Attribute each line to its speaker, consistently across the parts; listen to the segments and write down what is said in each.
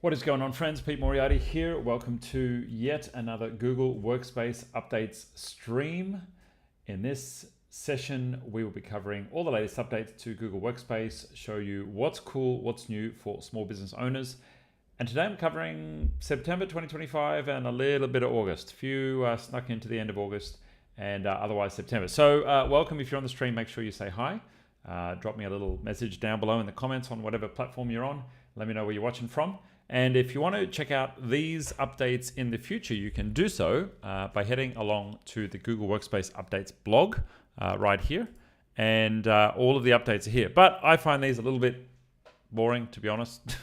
Speaker 1: What is going on, friends? Pete Moriarty here. Welcome to yet another Google Workspace updates stream. In this session, we will be covering all the latest updates to Google Workspace, show you what's cool, what's new for small business owners. And today I'm covering September 2025 and a little bit of August. A few snuck into the end of August and otherwise September. So welcome. If you're on the stream, make sure you say hi. Drop me a little message down below in the comments on whatever platform you're on. Let me know where you're watching from. And if you want to check out these updates in the future, you can do so by heading along to the Google Workspace Updates blog right here. And all of the updates are here. But I find these a little bit boring, to be honest,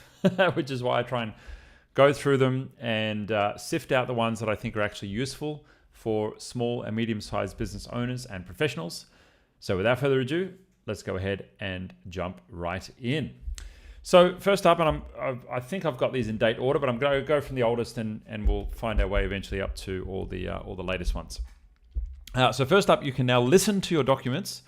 Speaker 1: which is why I try and go through them and sift out the ones that I think are actually useful for small and medium-sized business owners and professionals. So without further ado, let's go ahead and jump right in. So first up, and I think I've got these in date order, but I'm going to go from the oldest and we'll find our way eventually up to all the latest ones. So first up, you can now listen to your documents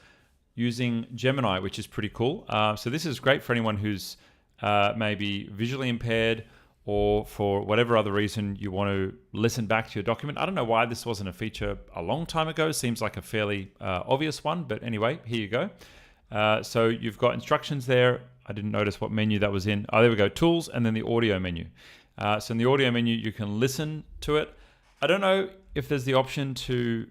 Speaker 1: using Gemini, which is pretty cool. So this is great for anyone who's maybe visually impaired or for whatever other reason you want to listen back to your document. I don't know why this wasn't a feature a long time ago. Seems like a fairly obvious one, but anyway, here you go. So you've got instructions there. I didn't notice what menu that was in. Oh, there we go, tools, and then the audio menu. So in the audio menu, you can listen to it. I don't know if there's the option to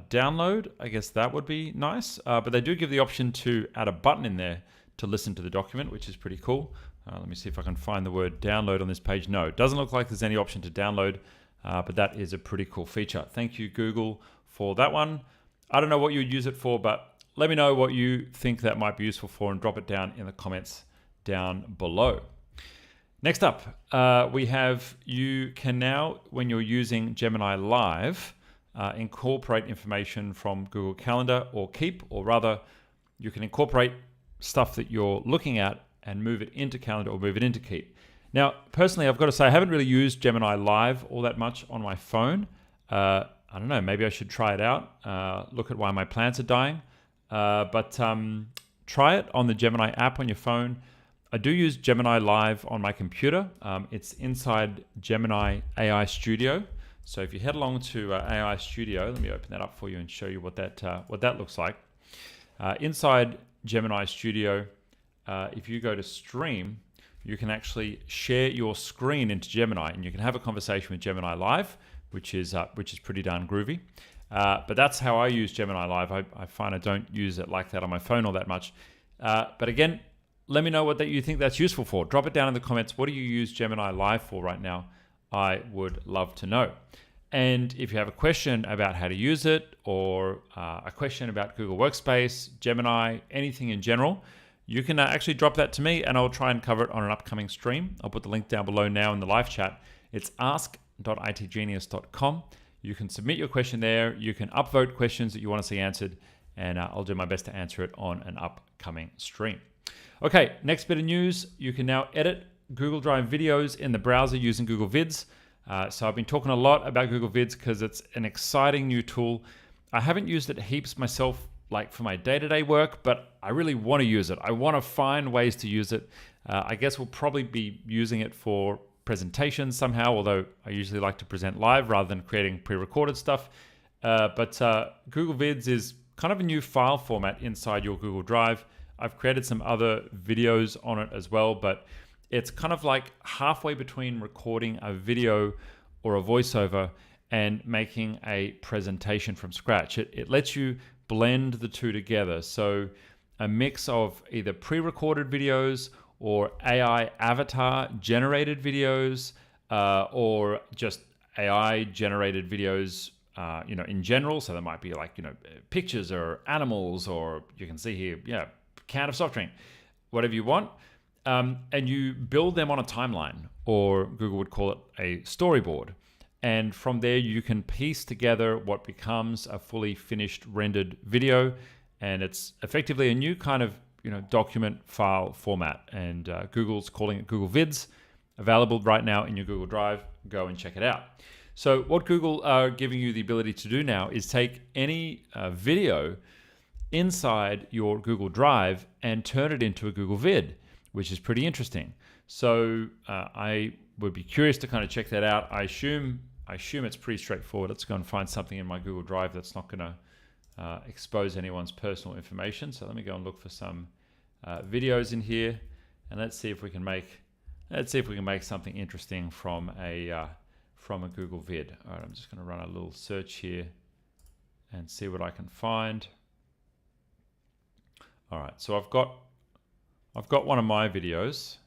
Speaker 1: download. I guess that would be nice. But they do give the option to add a button in there to listen to the document, which is pretty cool. Let me see if I can find the word download on this page. No, it doesn't look like there's any option to download, but that is a pretty cool feature. Thank you, Google, for that one. I don't know what you would use it for, but let me know what you think that might be useful for and drop it down in the comments down below. Next up, we have, you can now, when you're using Gemini Live, incorporate information from Google Calendar or Keep, or rather, you can incorporate stuff that you're looking at and move it into Calendar or move it into Keep. Now, personally, I've got to say, I haven't really used Gemini Live all that much on my phone. I don't know, maybe I should try it out, look at why my plants are dying. But try it on the Gemini app on your phone. I do use Gemini Live on my computer. It's inside Gemini AI Studio. So if you head along to AI Studio, let me open that up for you and show you what that looks like. Inside Gemini Studio, if you go to Stream, you can actually share your screen into Gemini, and you can have a conversation with Gemini Live, which is pretty darn groovy. But that's how I use Gemini Live. I find I don't use it like that on my phone all that much. But again, let me know what you think that's useful for. Drop it down in the comments. What do you use Gemini Live for right now? I would love to know. And if you have a question about how to use it, or a question about Google Workspace, Gemini, anything in general, you can actually drop that to me and I'll try and cover it on an upcoming stream. I'll put the link down below now in the live chat. It's ask.itgenius.com. You can submit your question there. You can upvote questions that you want to see answered, and I'll do my best to answer it on an upcoming stream. Okay, next bit of news. You can now edit Google Drive videos in the browser using Google Vids. So I've been talking a lot about Google Vids because it's an exciting new tool. I haven't used it heaps myself, like for my day-to-day work, but I really want to use it. I want to find ways to use it. I guess we'll probably be using it for presentations somehow, although I usually like to present live rather than creating pre-recorded stuff. But Google Vids is kind of a new file format inside your Google Drive. I've created some other videos on it as well, but it's kind of like halfway between recording a video or a voiceover and making a presentation from scratch. It lets you blend the two together. So a mix of either pre-recorded videos or AI avatar generated videos, or just AI generated videos, in general. So there might be like, pictures or animals, or you can see here, can of soft drink, whatever you want. And you build them on a timeline, or Google would call it a storyboard. And from there, you can piece together what becomes a fully finished rendered video. And it's effectively a new kind of document file format, and Google's calling it Google Vids, available right now in your Google Drive. Go and check it out. So what Google are giving you the ability to do now is take any video inside your Google Drive and turn it into a Google Vid, which is pretty interesting. So I would be curious to kind of check that out. I assume it's pretty straightforward. Let's go and find something in my Google Drive that's not going to expose anyone's personal information. So let me go and look for some videos in here, and let's see if we can make something interesting from a Google vid. All right, I'm just going to run a little search here and see what I can find. All right, so I've got one of my videos.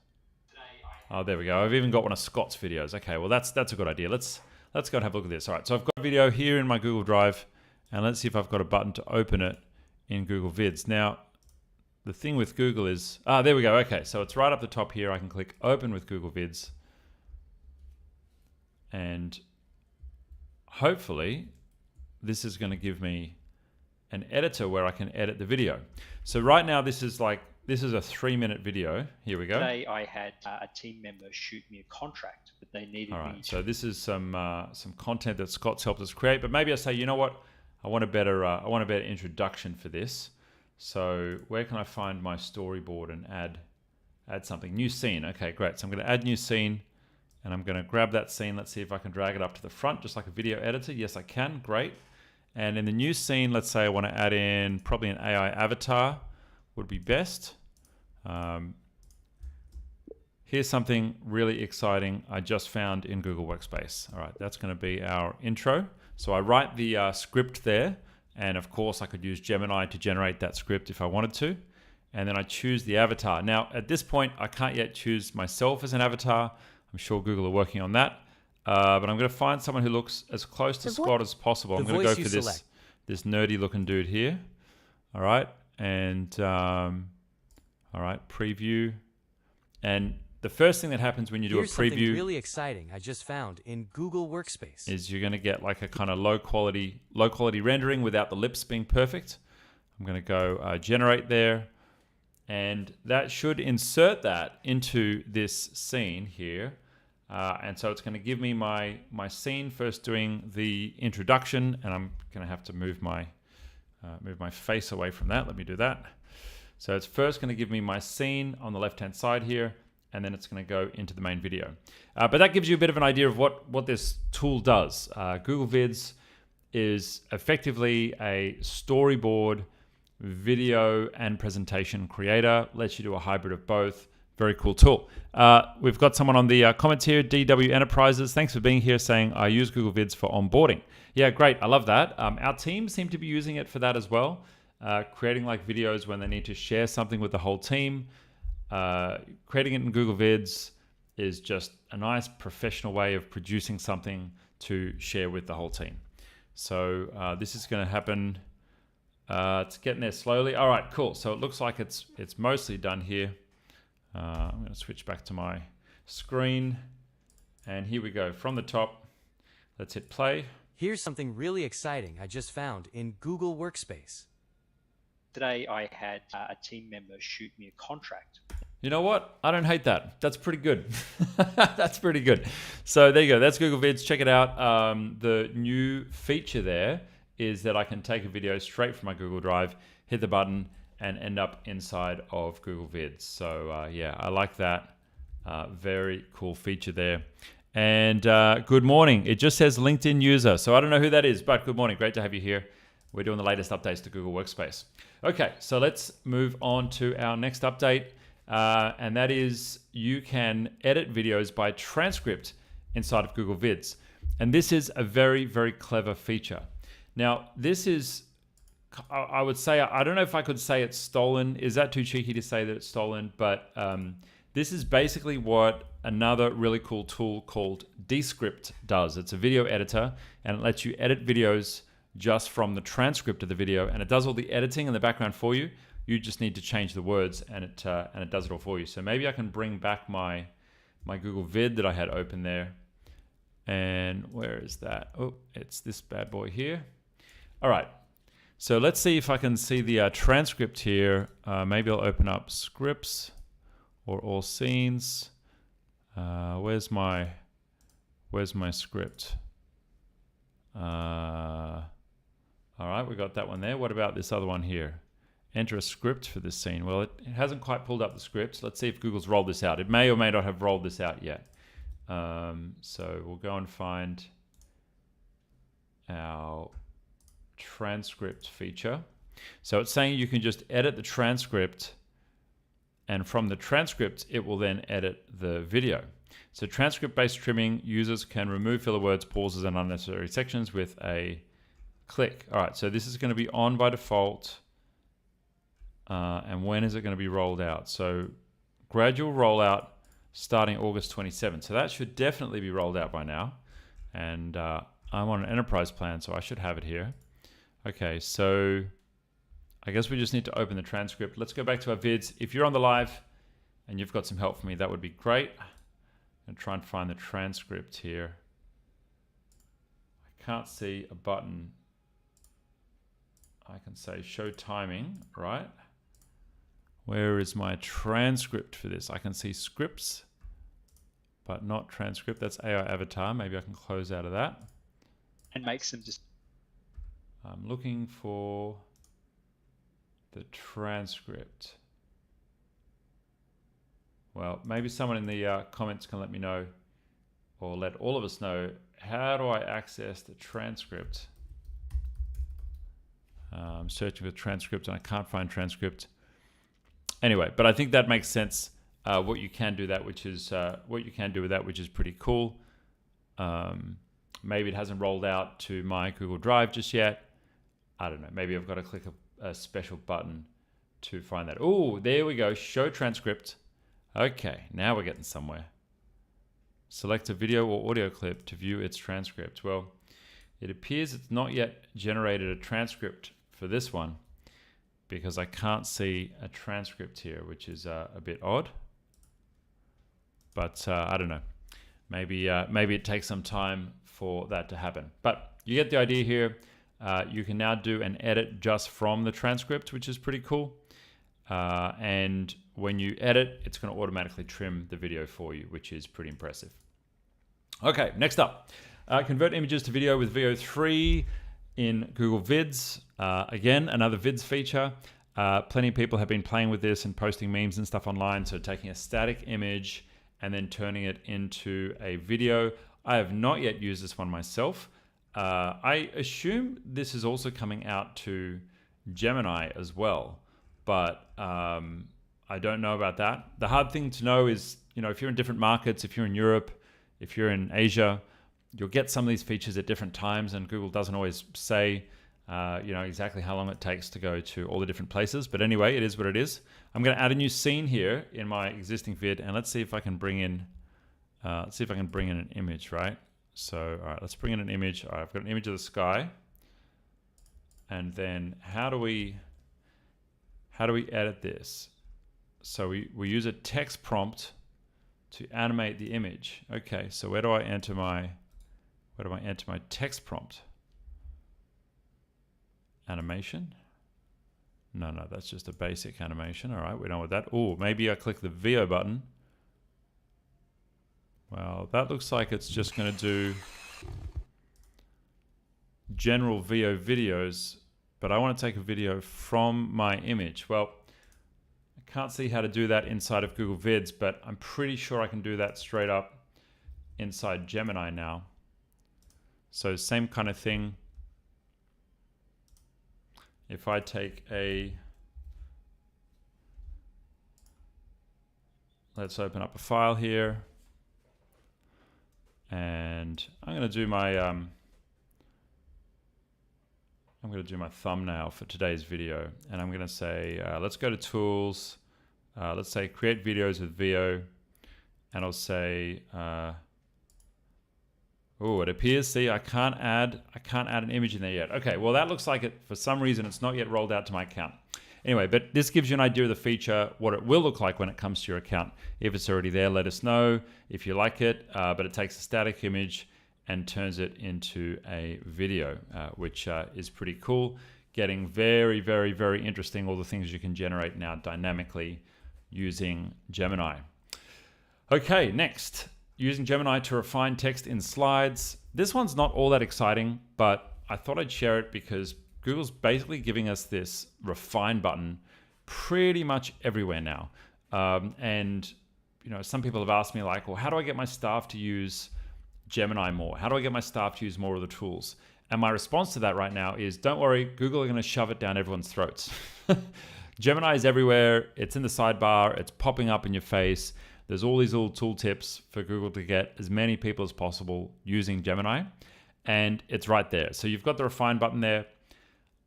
Speaker 1: Oh, there we go. I've even got one of Scott's videos. Okay, well that's a good idea. Let's go and have a look at this. All right, so I've got a video here in my Google Drive, and let's see if I've got a button to open it in Google Vids. Now, the thing with Google is, there we go. Okay, so it's right up the top here. I can click Open with Google Vids, and hopefully this is going to give me an editor where I can edit the video. So right now this is a 3-minute video. Here we go.
Speaker 2: Today I had a team member shoot me a contract, but they needed
Speaker 1: All right,
Speaker 2: me to...
Speaker 1: so this is some content that Scott's helped us create, but maybe I say, you know what? I want a better introduction for this. So where can I find my storyboard and add something? New scene. Okay, great. So I'm going to add new scene, and I'm going to grab that scene. Let's see if I can drag it up to the front, just like a video editor. Yes, I can. Great. And in the new scene, let's say I want to add in probably an AI avatar would be best. Here's something really exciting I just found in Google Workspace. All right, that's going to be our intro. So I write the script there, and of course I could use Gemini to generate that script if I wanted to. And then I choose the avatar. Now, at this point, I can't yet choose myself as an avatar. I'm sure Google are working on that. But I'm going to find someone who looks as close to Scott as possible. I'm going to go for this nerdy looking dude here. All right. And all right, preview. And the first thing that happens when you do a preview,
Speaker 3: something really exciting I just found in Google Workspace,
Speaker 1: is you're going to get like a kind of low quality rendering without the lips being perfect. I'm going to go generate there, and that should insert that into this scene here. And so it's going to give me my scene first doing the introduction, and I'm going to have to move my face away from that. Let me do that. So it's first going to give me my scene on the left-hand side here, and then it's going to go into the main video. But that gives you a bit of an idea of what this tool does. Google Vids is effectively a storyboard, video, and presentation creator. Lets you do a hybrid of both. Very cool tool. We've got someone on the comments here, DW Enterprises. Thanks for being here, saying, I use Google Vids for onboarding. Yeah, great. I love that. Our team seem to be using it for that as well. Creating like videos when they need to share something with the whole team. Creating it in Google Vids is just a nice professional way of producing something to share with the whole team. So this is going to happen. It's getting there slowly. All right, cool. So it looks like it's mostly done here. I'm going to switch back to my screen, and here we go. From the top, let's hit play.
Speaker 3: Here's something really exciting I just found in Google Workspace.
Speaker 2: Today I had a team member shoot me a contract.
Speaker 1: You know what? I don't hate that. That's pretty good. That's pretty good. So there you go. That's Google Vids. Check it out. The new feature there is that I can take a video straight from my Google Drive, hit the button, and end up inside of Google Vids. So yeah, I like that. Very cool feature there. And good morning. It just says LinkedIn user. So I don't know who that is, but good morning. Great to have you here. We're doing the latest updates to Google Workspace. Okay, so let's move on to our next update. And that is you can edit videos by Transcript inside of Google Vids. And this is a very, very clever feature. Now, this is, I would say, I don't know if I could say it's stolen. Is that too cheeky to say that it's stolen? But this is basically what another really cool tool called Descript does. It's a video editor, and it lets you edit videos just from the transcript of the video, and it does all the editing in the background for you. You just need to change the words, and it does it all for you. So maybe I can bring back my Google Vid that I had open there. And where is that? Oh, it's this bad boy here. All right. So let's see if I can see the transcript here. Maybe I'll open up scripts or all scenes. Where's my script? All right, we got that one there. What about this other one here? Enter a script for this scene. Well, it hasn't quite pulled up the script. Let's see if Google's rolled this out. It may or may not have rolled this out yet. So we'll go and find our transcript feature. So it's saying you can just edit the transcript, and from the transcript, it will then edit the video. So transcript-based trimming, users can remove filler words, pauses, and unnecessary sections with a click. All right, so this is going to be on by default. And when is it going to be rolled out? So gradual rollout starting August 27th. So that should definitely be rolled out by now. And I'm on an enterprise plan, so I should have it here. Okay, so I guess we just need to open the transcript. Let's go back to our vids. If you're on the live and you've got some help for me, that would be great. I'm going to try and find the transcript here. I can't see a button. I can say show timing, right? Where is my transcript for this? I can see scripts, but not transcript. That's AI avatar. Maybe I can close out of that.
Speaker 2: And make some just...
Speaker 1: I'm looking for the transcript. Well, maybe someone in the comments can let me know, or let all of us know, how do I access the transcript? I'm searching for transcript and I can't find transcript. Anyway, but I think that makes sense. What you can do that, which is what you can do with that, which is pretty cool. Maybe it hasn't rolled out to my Google Drive just yet. I don't know. Maybe I've got to click a special button to find that. Oh, there we go. Show transcript. Okay, now we're getting somewhere. Select a video or audio clip to view its transcript. Well, it appears it's not yet generated a transcript for this one because I can't see a transcript here, which is a bit odd. But I don't know. Maybe it takes some time for that to happen. But you get the idea here. You can now do an edit just from the transcript, which is pretty cool. And when you edit, it's going to automatically trim the video for you, which is pretty impressive. Okay, next up. Convert images to video with VO3 in Google Vids. Again, another Vids feature. Plenty of people have been playing with this and posting memes and stuff online. So taking a static image and then turning it into a video. I have not yet used this one myself. I assume this is also coming out to Gemini as well, but I don't know about that. The hard thing to know is, if you're in different markets, if you're in Europe, if you're in Asia, you'll get some of these features at different times, and Google doesn't always say, exactly how long it takes to go to all the different places. But anyway, it is what it is. I'm going to add a new scene here in my existing vid, and let's see if I can bring in, an image, right? So, all right, let's bring in an image. All right, I've got an image of the sky, and then how do we edit this? So we use a text prompt to animate the image. Okay, so where do I enter my text prompt? Animation? No, that's just a basic animation. All right, we're done with that. Oh, maybe I click the VO button. Well, that looks like it's just going to do general VO videos, but I want to take a video from my image. Well, I can't see how to do that inside of Google Vids, but I'm pretty sure I can do that straight up inside Gemini now. So same kind of thing. If I take let's open up a file here, and I'm going to do my thumbnail for today's video, and I'm going to say let's go to Tools. Let's say Create Videos with VO, and I'll say it appears, see, I can't add an image in there yet. Okay, well, that looks like for some reason it's not yet rolled out to my account. Anyway, but this gives you an idea of the feature, what it will look like when it comes to your account. If it's already there, let us know if you like it, but it takes a static image and turns it into a video, which is pretty cool. Getting very, very, very interesting, all the things you can generate now dynamically using Gemini. Okay, next. Using Gemini to refine text in slides. This one's not all that exciting, but I thought I'd share it because Google's basically giving us this refine button pretty much everywhere now. And some people have asked me like, well, how do I get my staff to use Gemini more? How do I get my staff to use more of the tools? And my response to that right now is, don't worry, Google are going to shove it down everyone's throats. Gemini is everywhere. It's in the sidebar. It's popping up in your face. There's all these little tool tips for Google to get as many people as possible using Gemini. And it's right there. So you've got the refine button there.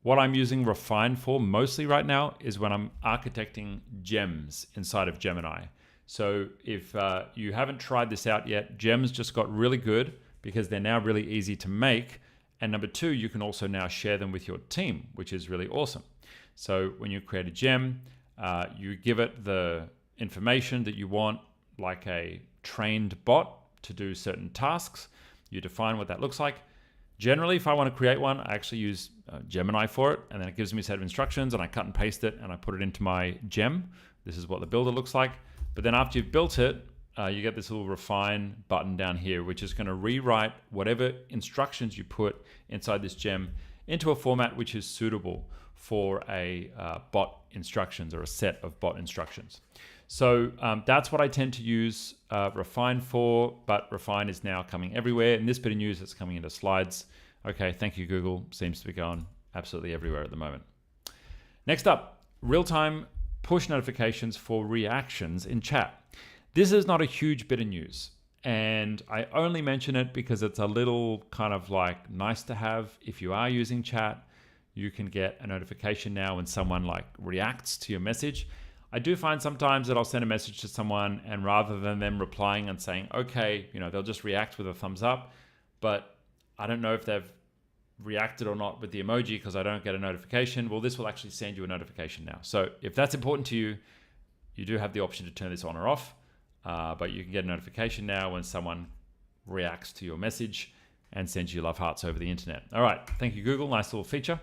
Speaker 1: What I'm using refine for mostly right now is when I'm architecting gems inside of Gemini. So if you haven't tried this out yet, gems just got really good because they're now really easy to make. And number two, you can also now share them with your team, which is really awesome. So when you create a gem, you give it the information that you want, like a trained bot to do certain tasks. You define what that looks like. Generally, if I want to create one, I actually use Gemini for it, and then it gives me a set of instructions, and I cut and paste it, and I put it into my gem. This is what the builder looks like. But then after you've built it, you get this little refine button down here, which is going to rewrite whatever instructions you put inside this gem into a format which is suitable for a bot instructions or a set of bot instructions. So that's what I tend to use refine for, but refine is now coming everywhere. In this bit of news, it's coming into slides. Okay, thank you, Google. Seems to be going absolutely everywhere at the moment. Next up, real-time push notifications for reactions in chat. This is not a huge bit of news, and I only mention it because it's a little kind of like nice to have. If you are using chat, you can get a notification now when someone like reacts to your message. I do find sometimes that I'll send a message to someone, and rather than them replying and saying, okay, they'll just react with a thumbs up, but I don't know if they've reacted or not with the emoji because I don't get a notification. Well, this will actually send you a notification now. So if that's important to you, you do have the option to turn this on or off. But you can get a notification now when someone reacts to your message and sends you love hearts over the internet. All right, thank you, Google. Nice little feature.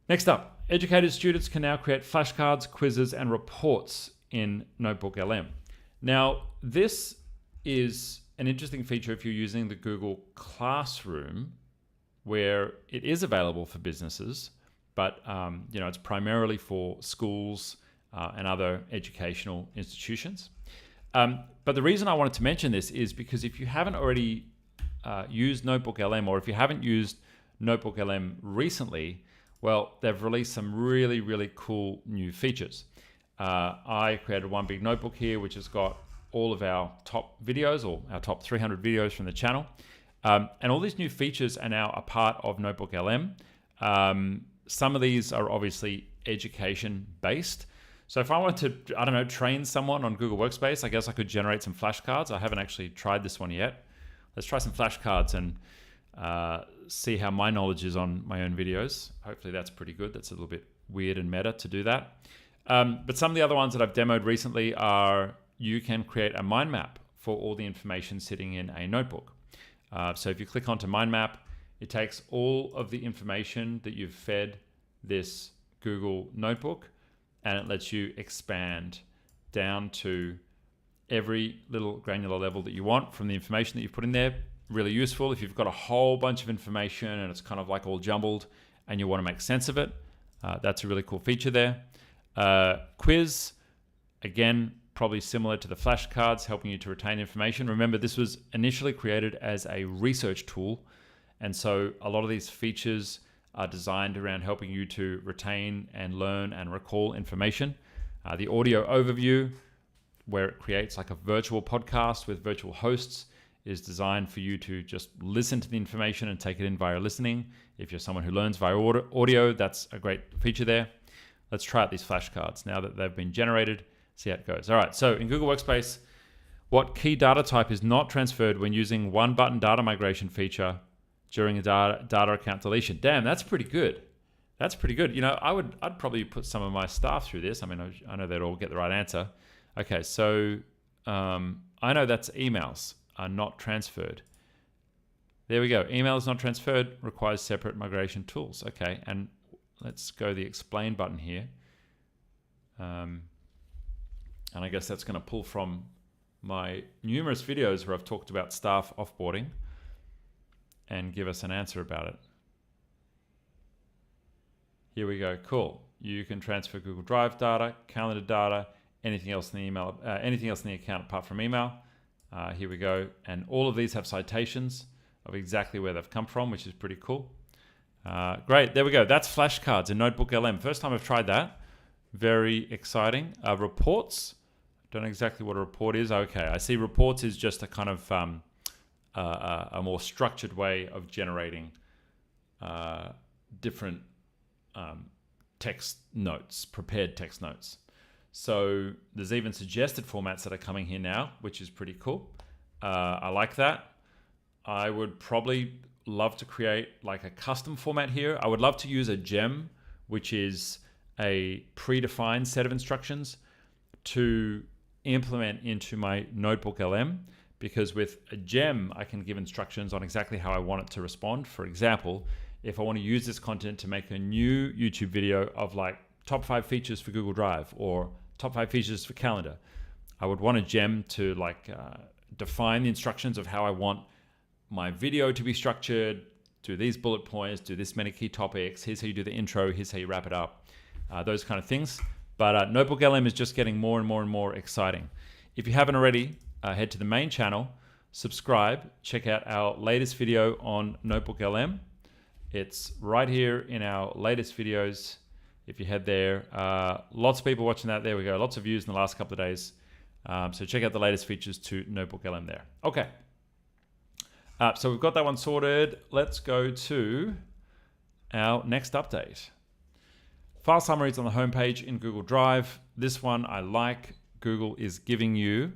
Speaker 1: Next up, educated students can now create flashcards, quizzes, and reports in Notebook LM. Now, this is an interesting feature if you're using the Google Classroom, where it is available for businesses, but it's primarily for schools and other educational institutions. But the reason I wanted to mention this is because if you haven't already used Notebook LM, or if you haven't used Notebook LM recently, well, they've released some really, really cool new features. I created one big notebook here, which has got all of our top videos, or our top 300 videos from the channel. And all these new features are now a part of Notebook LM. Some of these are obviously education-based. So if I wanted to, train someone on Google Workspace, I guess I could generate some flashcards. I haven't actually tried this one yet. Let's try some flashcards and see how my knowledge is on my own videos. Hopefully that's pretty good. That's a little bit weird and meta to do that. But some of the other ones that I've demoed recently are you can create a mind map for all the information sitting in a notebook. So if you click onto mind map, it takes all of the information that you've fed this Google notebook, and it lets you expand down to every little granular level that you want from the information that you've put in there. Really useful if you've got a whole bunch of information and it's kind of like all jumbled and you want to make sense of it. That's a really cool feature there. Quiz, again, probably similar to the flashcards, helping you to retain information. Remember, this was initially created as a research tool, and so a lot of these features are designed around helping you to retain and learn and recall information. The audio overview, where it creates like a virtual podcast with virtual hosts, is designed for you to just listen to the information and take it in via listening. If you're someone who learns via audio, that's a great feature there. Let's try out these flashcards now that they've been generated, see how it goes. All right, so in Google Workspace, what key data type is not transferred when using one-button data migration feature during a data account deletion? Damn, that's pretty good. That's pretty good. I'd probably put some of my staff through this. I mean, I know they'd all get the right answer. Okay, so I know that's emails are not transferred. There we go. Email is not transferred, requires separate migration tools. Okay, and let's go the explain button here. And I guess that's going to pull from my numerous videos where I've talked about staff offboarding and give us an answer about it. Here we go. Cool. You can transfer Google Drive data, calendar data, anything else in the email, anything else in the account apart from email. Here we go. And all of these have citations of exactly where they've come from, which is pretty cool. Great, there we go. That's Flashcards in Notebook LM. First time I've tried that. Very exciting. Reports. Don't know exactly what a report is. Okay, I see reports is just a kind of a more structured way of generating different text notes, prepared text notes. So there's even suggested formats that are coming here now, which is pretty cool. I like that. I would probably love to create like a custom format here. I would love to use a gem, which is a predefined set of instructions to implement into my Notebook LM, because with a gem, I can give instructions on exactly how I want it to respond. For example, if I want to use this content to make a new YouTube video of like top 5 features for Google Drive or top 5 features for Calendar, I would want a gem to like define the instructions of how I want my video to be structured, do these bullet points, do this many key topics, here's how you do the intro, here's how you wrap it up, those kind of things. But Notebook LM is just getting more and more and more exciting. If you haven't already, head to the main channel, subscribe, check out our latest video on Notebook LM. It's right here in our latest videos. If you head there, lots of people watching that. There we go. Lots of views in the last couple of days. So check out the latest features to Notebook LM there. Okay. So we've got that one sorted. Let's go to our next update. File summaries on the homepage in Google Drive. This one I like. Google is giving you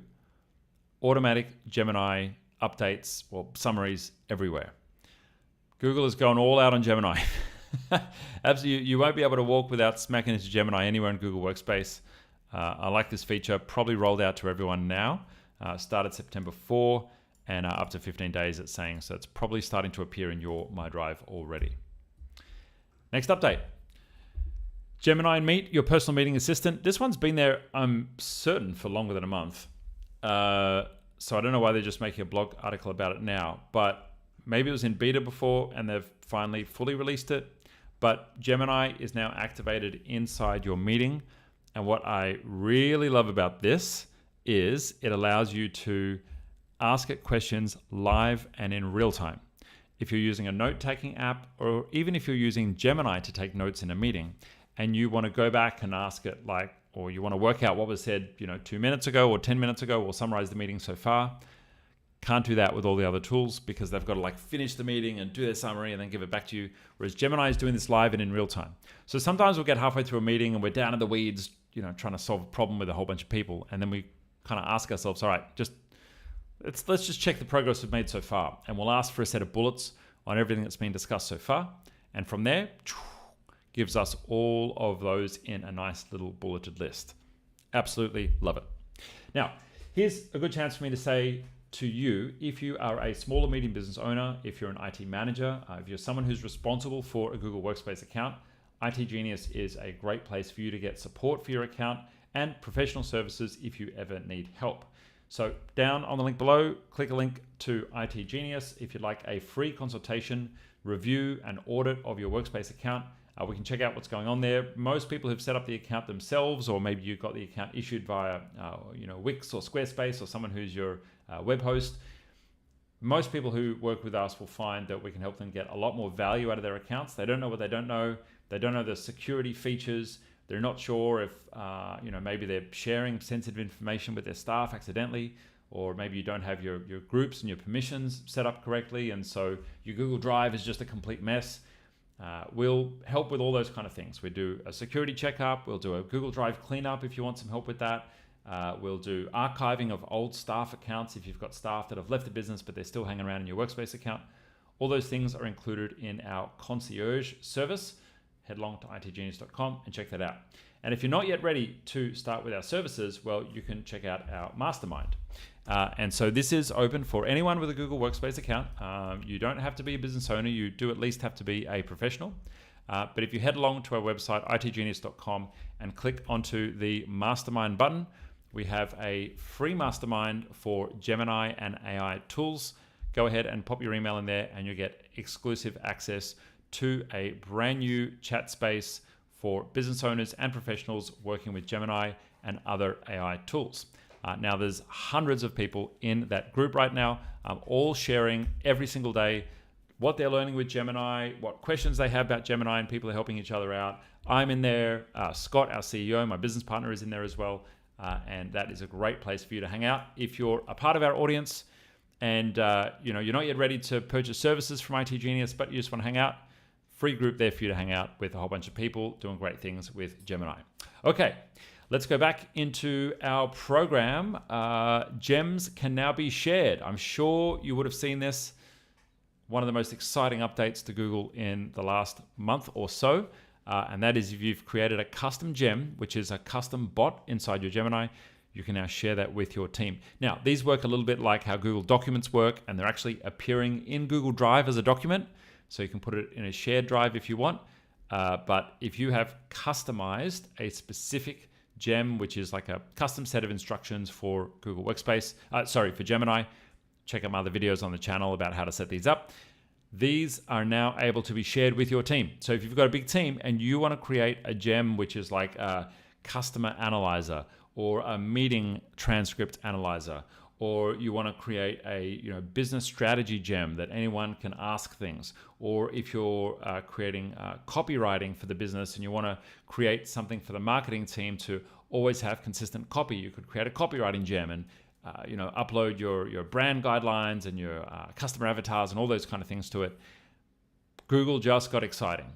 Speaker 1: automatic Gemini updates or summaries everywhere. Google is going all out on Gemini. Absolutely, you won't be able to walk without smacking into Gemini anywhere in Google Workspace. I like this feature. Probably rolled out to everyone now. Started September 4 and up to 15 days it's saying. So it's probably starting to appear in your My Drive already. Next update. Gemini and Meet, your personal meeting assistant. This one's been there, I'm certain, for longer than a month. So I don't know why they're just making a blog article about it now, but maybe it was in beta before and they've finally fully released it. But Gemini is now activated inside your meeting. And what I really love about this is it allows you to ask it questions live and in real time. If you're using a note-taking app, or even if you're using Gemini to take notes in a meeting, and you want to go back and ask it like, or you want to work out what was said, 2 minutes ago or 10 minutes ago, or summarize the meeting so far, can't do that with all the other tools because they've got to like finish the meeting and do their summary and then give it back to you. Whereas Gemini is doing this live and in real time. So sometimes we'll get halfway through a meeting and we're down in the weeds, trying to solve a problem with a whole bunch of people. And then we kind of ask ourselves, all right, let's just check the progress we've made so far. And we'll ask for a set of bullets on everything that's been discussed so far. And from there, gives us all of those in a nice little bulleted list. Absolutely love it. Now, here's a good chance for me to say to you, if you are a small or medium business owner, if you're an IT manager, if you're someone who's responsible for a Google Workspace account, itGenius is a great place for you to get support for your account and professional services if you ever need help. So down on the link below, click a link to itGenius if you'd like a free consultation, review, and audit of your Workspace account. We can check out what's going on there. Most people have set up the account themselves, or maybe you got the account issued via Wix or Squarespace or someone who's your web host. Most people who work with us will find that we can help them get a lot more value out of their accounts. They don't know what they don't know. They don't know the security features. They're not sure if maybe they're sharing sensitive information with their staff accidentally, or maybe you don't have your groups and your permissions set up correctly, and so your Google Drive is just a complete mess. We'll help with all those kind of things. We do a security checkup. We'll do a Google Drive cleanup if you want some help with that. We'll do archiving of old staff accounts if you've got staff that have left the business but they're still hanging around in your Workspace account. All those things are included in our concierge service. Head along to itgenius.com and check that out. And if you're not yet ready to start with our services, well, you can check out our mastermind. And so this is open for anyone with a Google Workspace account. You don't have to be a business owner. You do at least have to be a professional. But if you head along to our website, itgenius.com, and click onto the mastermind button, we have a free mastermind for Gemini and AI tools. Go ahead and pop your email in there and you'll get exclusive access to a brand new chat space for business owners and professionals working with Gemini and other AI tools. Now, there's hundreds of people in that group right now, all sharing every single day what they're learning with Gemini, what questions they have about Gemini, and people are helping each other out. I'm in there. Scott, our CEO, my business partner, is in there as well. And that is a great place for you to hang out. If you're a part of our audience and you're not yet ready to purchase services from itGenius, but you just want to hang out, free group there for you to hang out with a whole bunch of people doing great things with Gemini. Okay, let's go back into our program. Gems can now be shared. I'm sure you would have seen this. One of the most exciting updates to Google in the last month or so. And that is if you've created a custom gem, which is a custom bot inside your Gemini, you can now share that with your team. Now, these work a little bit like how Google Documents work, and they're actually appearing in Google Drive as a document. So you can put it in a shared drive if you want. But if you have customized a specific gem, which is like a custom set of instructions for Google Workspace, for Gemini, check out my other videos on the channel about how to set these up. These are now able to be shared with your team. So if you've got a big team and you want to create a gem, which is like a customer analyzer or a meeting transcript analyzer, or you want to create a business strategy gem that anyone can ask things, or if you're creating copywriting for the business and you want to create something for the marketing team to always have consistent copy, you could create a copywriting gem and upload your brand guidelines and your customer avatars and all those kind of things to it. Google just got exciting.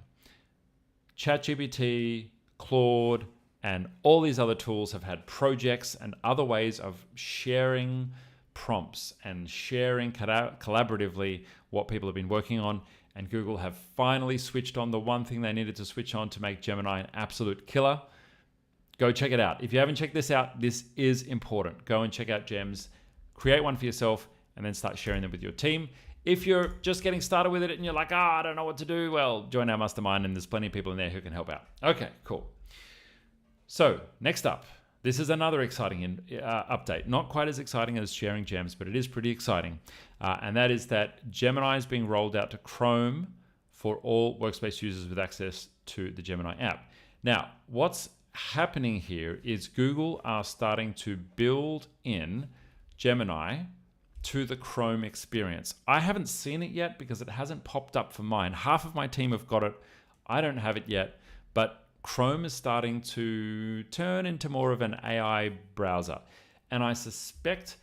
Speaker 1: ChatGPT, Claude, and all these other tools have had projects and other ways of sharing prompts and sharing collaboratively what people have been working on. And Google have finally switched on the one thing they needed to switch on to make Gemini an absolute killer. Go check it out. If you haven't checked this out, this is important. Go and check out Gems, create one for yourself, and then start sharing them with your team. If you're just getting started with it and you're like, I don't know what to do, well, join our mastermind and there's plenty of people in there who can help out. Okay, cool. So next up, this is another exciting update. Not quite as exciting as sharing gems, but it is pretty exciting. And that is that Gemini is being rolled out to Chrome for all Workspace users with access to the Gemini app. Now, what's happening here is Google are starting to build in Gemini to the Chrome experience. I haven't seen it yet because it hasn't popped up for mine. Half of my team have got it. I don't have it yet, but Chrome is starting to turn into more of an AI browser. And I suspect,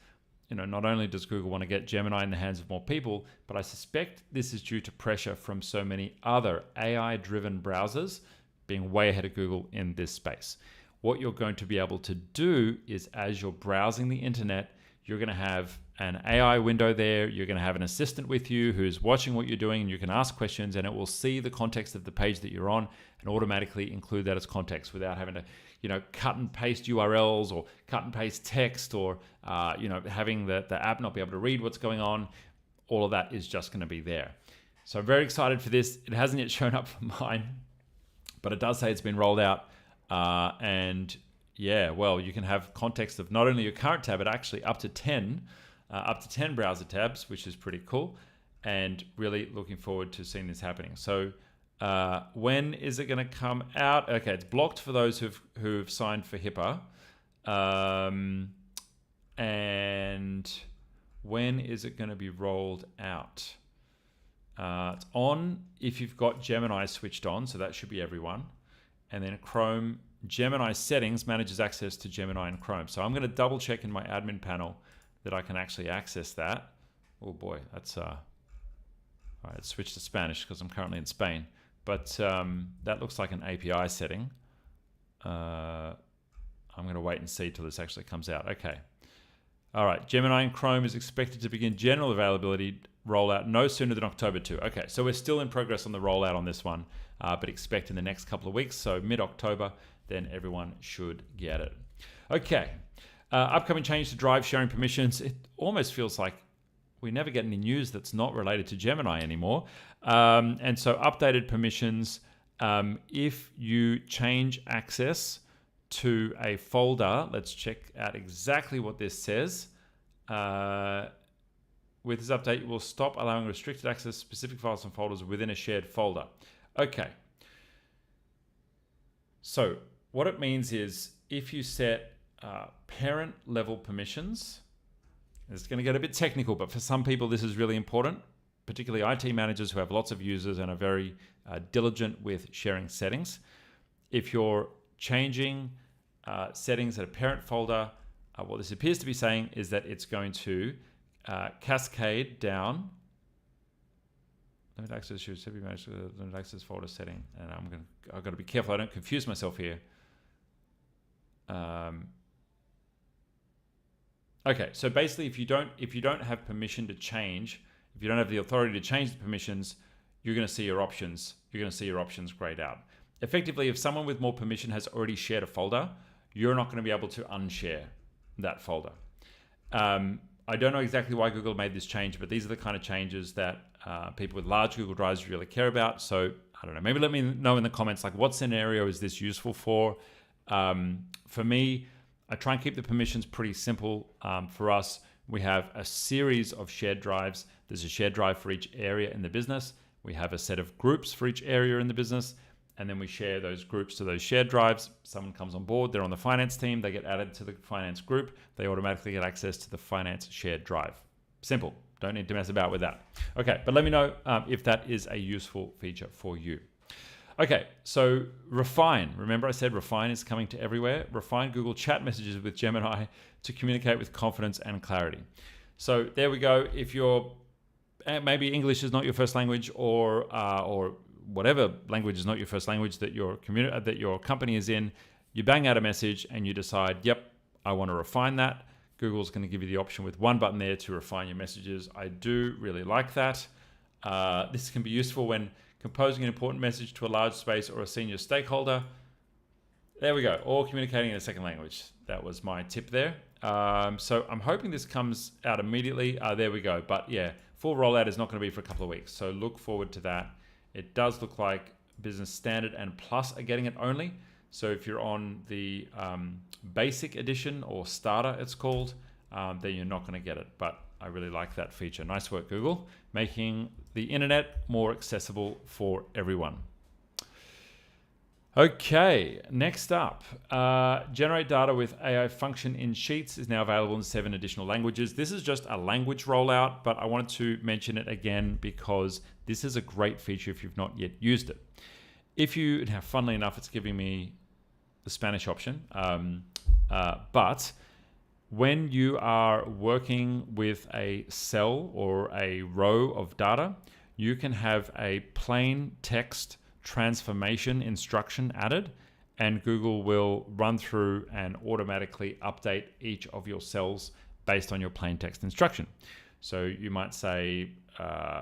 Speaker 1: not only does Google want to get Gemini in the hands of more people, but I suspect this is due to pressure from so many other AI-driven browsers being way ahead of Google in this space. What you're going to be able to do is, as you're browsing the internet, you're going to have an AI window there. You're going to have an assistant with you who's watching what you're doing, and you can ask questions and it will see the context of the page that you're on and automatically include that as context without having to, cut and paste URLs or cut and paste text or, having the app not be able to read what's going on. All of that is just going to be there. So I'm very excited for this. It hasn't yet shown up for mine, but it does say it's been rolled out. And yeah, well, you can have context of not only your current tab, but actually up to 10 browser tabs, which is pretty cool. And really looking forward to seeing this happening. So when is it going to come out? Okay, it's blocked for those who've signed for HIPAA. And when is it going to be rolled out? It's on if you've got Gemini switched on, so that should be everyone. And then Chrome, Gemini settings manages access to Gemini and Chrome. So I'm going to double check in my admin panel that I can actually access that. Oh boy, that's all right, it's switched to Spanish because I'm currently in Spain. But that looks like an API setting. I'm going to wait and see till this actually comes out. Okay. All right, Gemini and Chrome is expected to begin general availability rollout no sooner than October 2. Okay, so we're still in progress on the rollout on this one, but expect in the next couple of weeks, so mid-October, then everyone should get it. Okay, upcoming change to drive sharing permissions. It almost feels like we never get any news that's not related to Gemini anymore. And so updated permissions, if you change access to a folder, let's check out exactly what this says. With this update, you will stop allowing restricted access to specific files and folders within a shared folder. Okay. So what it means is if you set parent level permissions, it's going to get a bit technical, but for some people this is really important, particularly IT managers who have lots of users and are very diligent with sharing settings. If you're changing settings at a parent folder, what this appears to be saying is that it's going to cascade down. Limit access should be managed to the limit access folder setting, and I've got to be careful I don't confuse myself here. Okay, so basically, if you don't have permission to change, if you don't have the authority to change the permissions, you're going to see your options. You're going to see your options grayed out. Effectively, if someone with more permission has already shared a folder, you're not going to be able to unshare that folder. I don't know exactly why Google made this change, but these are the kind of changes that people with large Google Drives really care about. So I don't know. Maybe let me know in the comments, like, what scenario is this useful for? For me, I try and keep the permissions pretty simple. For us, we have a series of shared drives. There's a shared drive for each area in the business. We have a set of groups for each area in the business. And then we share those groups to those shared drives. Someone comes on board, they're on the finance team, they get added to the finance group, they automatically get access to the finance shared drive. Simple. Don't need to mess about with that. Okay, but let me know if that is a useful feature for you. Okay, so Refine. Remember I said Refine is coming to everywhere. Refine Google Chat messages with Gemini to communicate with confidence and clarity. So there we go. If you're maybe English is not your first language, or whatever language is not your first language that your company is in, you bang out a message and you decide, yep, I want to refine that. Google's going to give you the option with one button there to refine your messages. I do really like that. This can be useful when composing an important message to a large space or a senior stakeholder. There we go, or communicating in a second language. That was my tip there. So I'm hoping this comes out immediately. There we go. But yeah, full rollout is not going to be for a couple of weeks. So look forward to that. It does look like Business Standard and Plus are getting it only. So if you're on the Basic Edition, or Starter it's called, then you're not going to get it. But I really like that feature. Nice work, Google, making the internet more accessible for everyone. Okay, next up, generate data with AI function in Sheets is now available in 7 additional languages. This is just a language rollout, but I wanted to mention it again because this is a great feature if you've not yet used it. If you, now funnily enough, it's giving me the Spanish option, but when you are working with a cell or a row of data, you can have a plain text transformation instruction added, and Google will run through and automatically update each of your cells based on your plain text instruction. So you might say,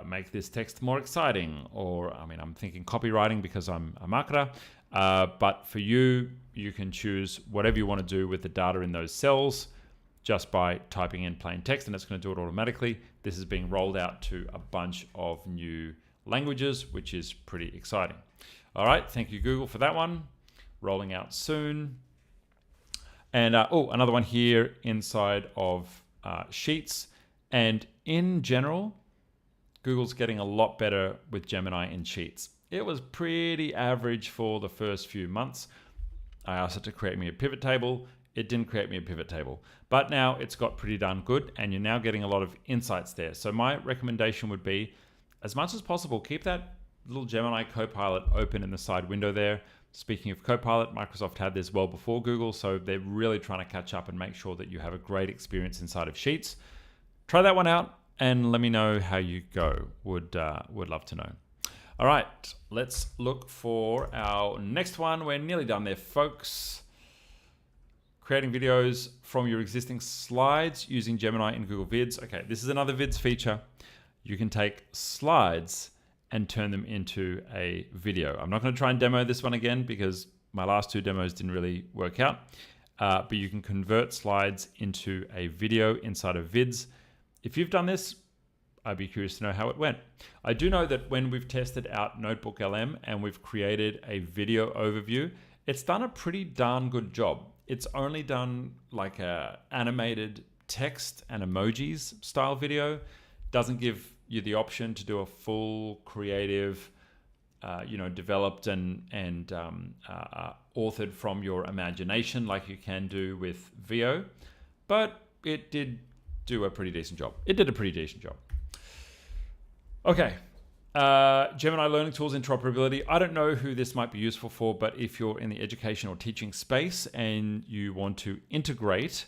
Speaker 1: make this text more exciting, or I'm thinking copywriting because I'm a marketer, but for you, you can choose whatever you want to do with the data in those cells just by typing in plain text, and it's going to do it automatically. This is being rolled out to a bunch of new languages, which is pretty exciting. All right, thank you, Google, for that one. Rolling out soon. And another one here inside of Sheets. And in general, Google's getting a lot better with Gemini in Sheets. It was pretty average for the first few months. I asked it to create me a pivot table. It didn't create me a pivot table. But now it's got pretty darn good, and you're now getting a lot of insights there. So my recommendation would be, as much as possible, keep that little Gemini Copilot open in the side window there. Speaking of Copilot, Microsoft had this well before Google, so they're really trying to catch up and make sure that you have a great experience inside of Sheets. Try that one out and let me know how you go. Would love to know. All right, let's look for our next one. We're nearly done there, folks. Creating videos from your existing slides using Gemini in Google Vids. Okay, this is another Vids feature. You can take slides and turn them into a video. I'm not going to try and demo this one again because my last 2 demos didn't really work out, but you can convert slides into a video inside of Vids. If you've done this, I'd be curious to know how it went. I do know that when we've tested out Notebook LM and we've created a video overview, it's done a pretty darn good job. It's only done like a animated text and emojis style video. Doesn't give you the option to do a full creative developed and authored from your imagination like you can do with VO, but it did do a pretty decent job. Okay. Gemini Learning Tools interoperability. I don't know who this might be useful for, but if you're in the education or teaching space and you want to integrate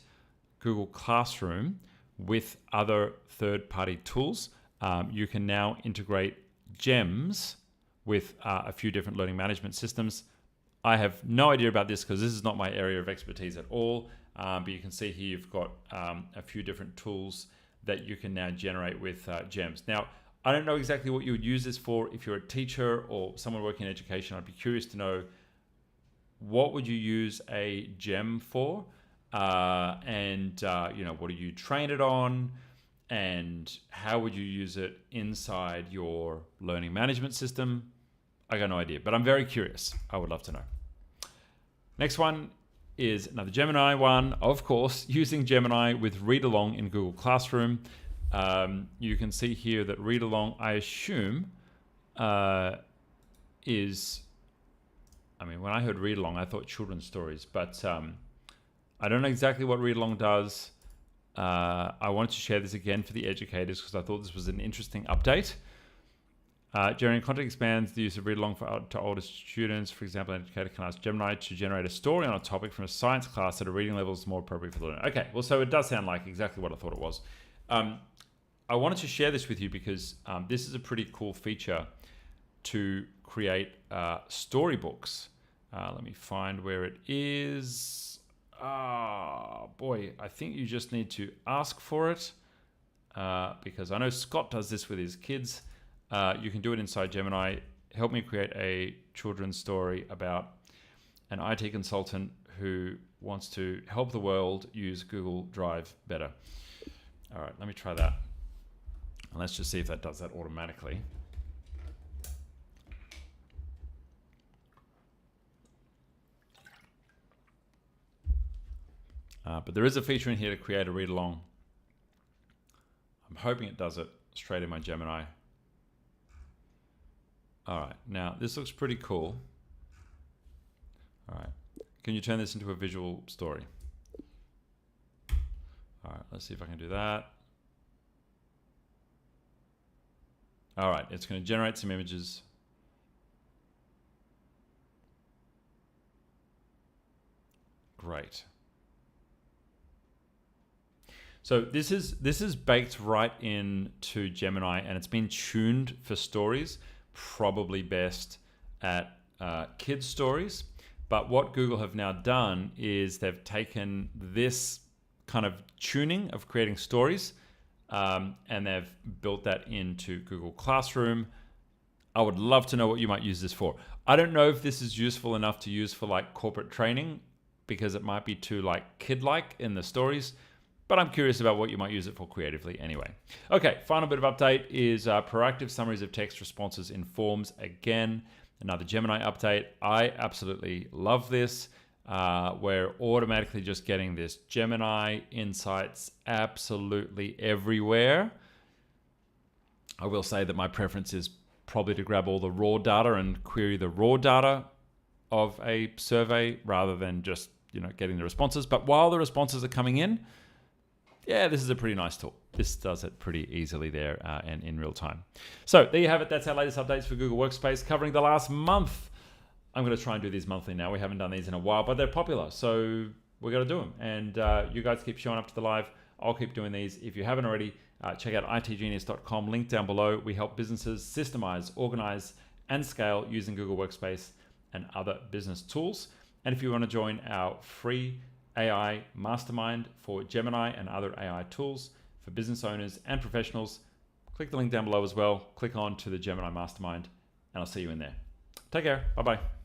Speaker 1: Google Classroom with other third-party tools, you can now integrate GEMS with a few different learning management systems. I have no idea about this because this is not my area of expertise at all, but you can see here you've got a few different tools that you can now generate with GEMS. Now, I don't know exactly what you would use this for. If you're a teacher or someone working in education, I'd be curious to know what would you use a gem for, and what do you train it on, and how would you use it inside your learning management system? I got no idea, but I'm very curious. I would love to know. Next one is another Gemini one, of course, using Gemini with Read Along in Google Classroom. You can see here that Read Along, I assume, is, when I heard Read Along, I thought children's stories, but I don't know exactly what Read Along does. I wanted to share this again for the educators because I thought this was an interesting update. Generating content expands the use of Read Along to older students. For example, an educator can ask Gemini to generate a story on a topic from a science class at a reading level that's more appropriate for the learner. Okay, well, so it does sound like exactly what I thought it was. I wanted to share this with you because this is a pretty cool feature to create storybooks. Let me find where it is. Boy, I think you just need to ask for it because I know Scott does this with his kids. You can do it inside Gemini. Help me create a children's story about an IT consultant who wants to help the world use Google Drive better. All right, let me try that. And let's just see if that does that automatically. But there is a feature in here to create a read along. I'm hoping it does it straight in my Gemini. All right, now this looks pretty cool. All right, can you turn this into a visual story? All right, let's see if I can do that. All right, it's going to generate some images. Great. So this is baked right into Gemini, and it's been tuned for stories, probably best at kids' stories. But what Google have now done is they've taken this kind of tuning of creating stories, and they've built that into Google Classroom. I would love to know what you might use this for. I don't know if this is useful enough to use for like corporate training because it might be too like kid-like in the stories, but I'm curious about what you might use it for creatively anyway. Okay, final bit of update is proactive summaries of text responses in forms. Again, another Gemini update. I absolutely love this. We're automatically just getting this Gemini insights absolutely everywhere. I will say that my preference is probably to grab all the raw data and query the raw data of a survey rather than just getting the responses. But while the responses are coming in, yeah, this is a pretty nice tool. This does it pretty easily there and in real time. So there you have it. That's our latest updates for Google Workspace covering the last month. I'm going to try and do these monthly now. We haven't done these in a while, but they're popular, so we're going to do them. And you guys keep showing up to the live. I'll keep doing these. If you haven't already, check out itgenius.com. Link down below. We help businesses systemize, organize, and scale using Google Workspace and other business tools. And if you want to join our free AI mastermind for Gemini and other AI tools for business owners and professionals, click the link down below as well. Click on to the Gemini mastermind, and I'll see you in there. Take care. Bye-bye.